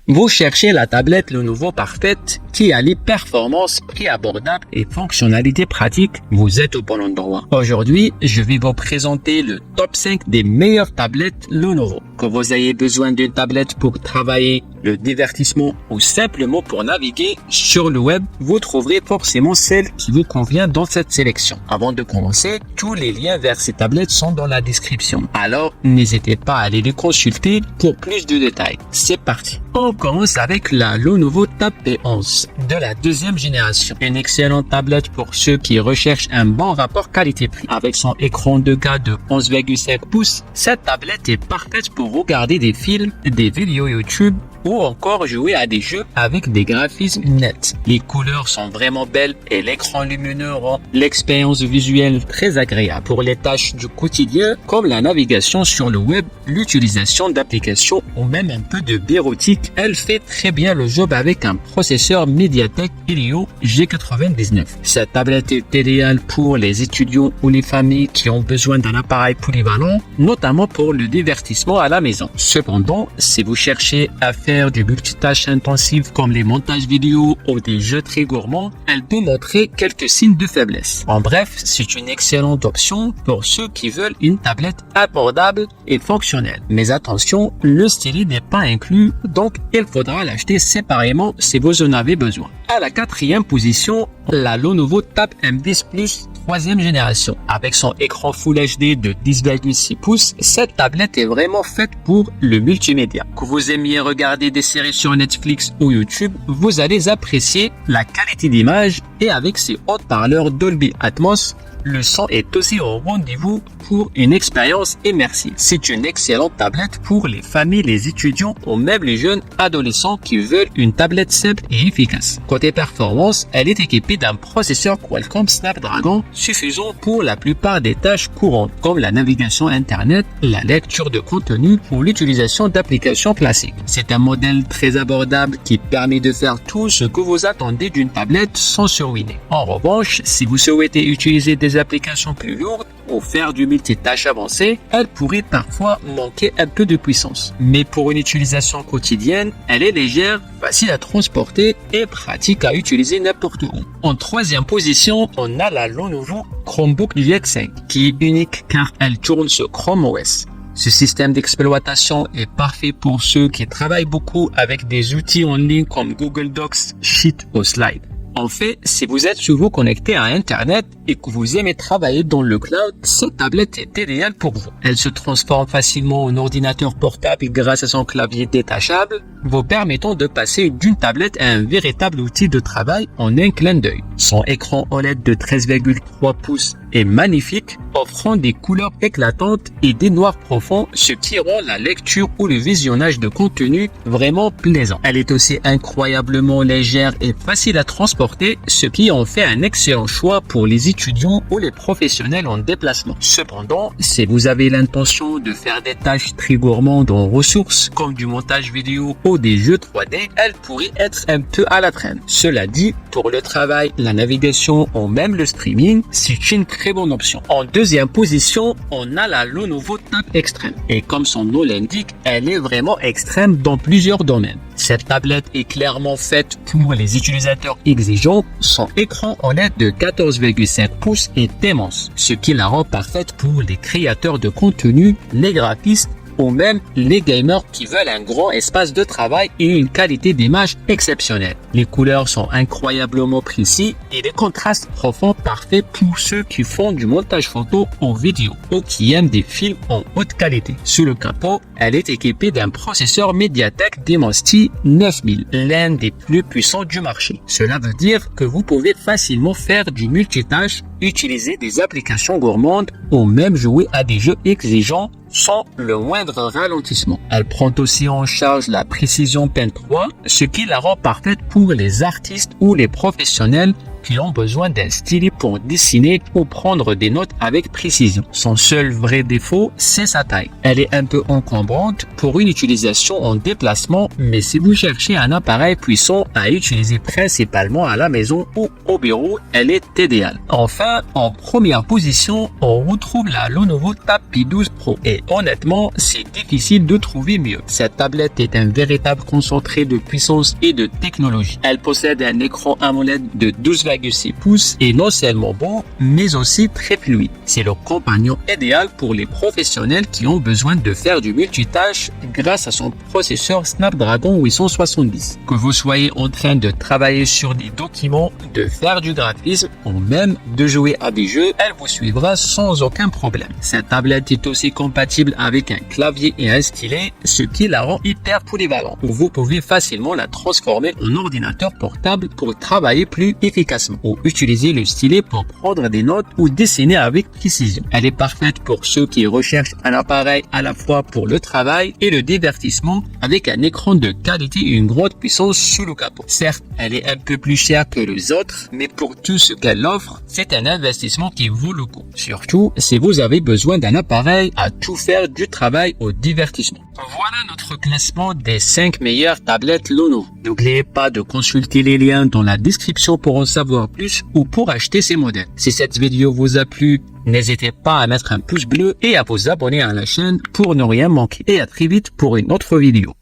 Vous cherchez la tablette Lenovo parfaite qui allie performance, prix abordable et fonctionnalités pratiques. Vous êtes au bon endroit. Aujourd'hui, je vais vous présenter le top 5 des meilleures tablettes Lenovo. Que vous ayez besoin d'une tablette pour travailler, le divertissement ou simplement pour naviguer sur le web, vous trouverez forcément celle qui vous convient dans cette sélection. Avant de commencer, tous les liens vers ces tablettes sont dans la description. Alors, n'hésitez pas à aller les consulter pour plus de détails. C'est parti. On commence avec la Lenovo Tab P11 de la deuxième génération. Une excellente tablette pour ceux qui recherchent un bon rapport qualité-prix. Avec son écran 2K de 11,5 pouces, cette tablette est parfaite pour regarder des films, des vidéos YouTube ou encore jouer à des jeux avec des graphismes nets. Les couleurs sont vraiment belles et l'écran lumineux rend l'expérience visuelle très agréable. Pour les tâches du quotidien comme la navigation sur le web, l'utilisation d'applications ou même un peu de bureautique, elle fait très bien le job avec un processeur Mediatek Helio G99. Cette tablette est idéale pour les étudiants ou les familles qui ont besoin d'un appareil polyvalent, notamment pour le divertissement à la maison. Cependant, si vous cherchez à faire du multitâche intensive comme les montages vidéo ou des jeux très gourmands, elle peut montrer quelques signes de faiblesse. En bref, c'est une excellente option pour ceux qui veulent une tablette abordable et fonctionnelle. Mais attention, le stylet n'est pas inclus, donc il faudra l'acheter séparément si vous en avez besoin. À la quatrième position, la Lenovo Tab M10 Plus troisième génération. Avec son écran Full HD de 10,6 pouces, cette tablette est vraiment faite pour le multimédia. Que vous aimiez regarder des séries sur Netflix ou YouTube, vous allez apprécier la qualité d'image et avec ses haut-parleurs Dolby Atmos, le son est aussi au rendez-vous pour une expérience immersive. C'est une excellente tablette pour les familles, les étudiants ou même les jeunes adolescents qui veulent une tablette simple et efficace. Côté performance, elle est équipée d'un processeur Qualcomm Snapdragon suffisant pour la plupart des tâches courantes comme la navigation internet, la lecture de contenu ou l'utilisation d'applications classiques. C'est un modèle très abordable qui permet de faire tout ce que vous attendez d'une tablette sans se ruiner. En revanche, si vous souhaitez utiliser des applications plus lourdes ou faire du multitâche avancé, elle pourrait parfois manquer un peu de puissance. Mais pour une utilisation quotidienne, elle est légère, facile à transporter et pratique à utiliser n'importe où. En troisième position, on a la Lenovo Chromebook GX5 qui est unique car elle tourne sur Chrome OS. Ce système d'exploitation est parfait pour ceux qui travaillent beaucoup avec des outils en ligne comme Google Docs, Sheet ou Slide. En fait, si vous êtes souvent connecté à Internet et que vous aimez travailler dans le cloud, cette tablette est idéale pour vous. Elle se transforme facilement en ordinateur portable grâce à son clavier détachable, vous permettant de passer d'une tablette à un véritable outil de travail en un clin d'œil. Son écran OLED de 13,3 pouces est magnifique, offrant des couleurs éclatantes et des noirs profonds, ce qui rend la lecture ou le visionnage de contenu vraiment plaisant. Elle est aussi incroyablement légère et facile à transporter, ce qui en fait un excellent choix pour les étudiants ou les professionnels en déplacement. Cependant, si vous avez l'intention de faire des tâches très gourmandes en ressources, comme du montage vidéo ou des jeux 3D, elle pourrait être un peu à la traîne. Cela dit, pour le travail, la navigation ou même le streaming, c'est une très bonne option. En deuxième position, on a la Lenovo Tab Extreme. Et comme son nom l'indique, elle est vraiment extrême dans plusieurs domaines. Cette tablette est clairement faite pour les utilisateurs exigeants. Son écran OLED de 14,5 pouces est immense, ce qui la rend parfaite pour les créateurs de contenu, les graphistes ou même les gamers qui veulent un grand espace de travail et une qualité d'image exceptionnelle. Les couleurs sont incroyablement précis et les contrastes profonds parfaits pour ceux qui font du montage photo ou vidéo ou qui aiment des films en haute qualité. Sous le capot, elle est équipée d'un processeur Mediatek Dimensity 9000, l'un des plus puissants du marché. Cela veut dire que vous pouvez facilement faire du multitâche, utiliser des applications gourmandes ou même jouer à des jeux exigeants sans le moindre ralentissement. Elle prend aussi en charge la précision Pen 3, ce qui la rend parfaite pour les artistes ou les professionnels qui ont besoin d'un stylet pour dessiner ou prendre des notes avec précision. Son seul vrai défaut, c'est sa taille. Elle est un peu encombrante pour une utilisation en déplacement, mais si vous cherchez un appareil puissant à utiliser principalement à la maison ou au bureau, elle est idéale. Enfin, en première position, on retrouve la Lenovo Tab P12 Pro. Et honnêtement, c'est difficile de trouver mieux. Cette tablette est un véritable concentré de puissance et de technologie. Elle possède un écran AMOLED de 12,6 pouces et non seulement bon, mais aussi très fluide. C'est le compagnon idéal pour les professionnels qui ont besoin de faire du multitâche grâce à son processeur Snapdragon 870. Que vous soyez en train de travailler sur des documents, de faire du graphisme ou même de jouer à des jeux, elle vous suivra sans aucun problème. Cette tablette est aussi compatible avec un clavier et un stylet, ce qui la rend hyper polyvalente. Vous pouvez facilement la transformer en ordinateur portable pour travailler plus efficacement ou utiliser le stylet pour prendre des notes ou dessiner avec précision. Elle est parfaite pour ceux qui recherchent un appareil à la fois pour le travail et le divertissement avec un écran de qualité et une grande puissance sous le capot. Certes, elle est un peu plus chère que les autres, mais pour tout ce qu'elle offre, c'est un investissement qui vaut le coup. Surtout si vous avez besoin d'un appareil à tout faire du travail au divertissement. Voilà notre classement des 5 meilleures tablettes Lenovo. N'oubliez pas de consulter les liens dans la description pour en savoir plus ou pour acheter ces modèles. Si cette vidéo vous a plu, n'hésitez pas à mettre un pouce bleu et à vous abonner à la chaîne pour ne rien manquer. Et à très vite pour une autre vidéo.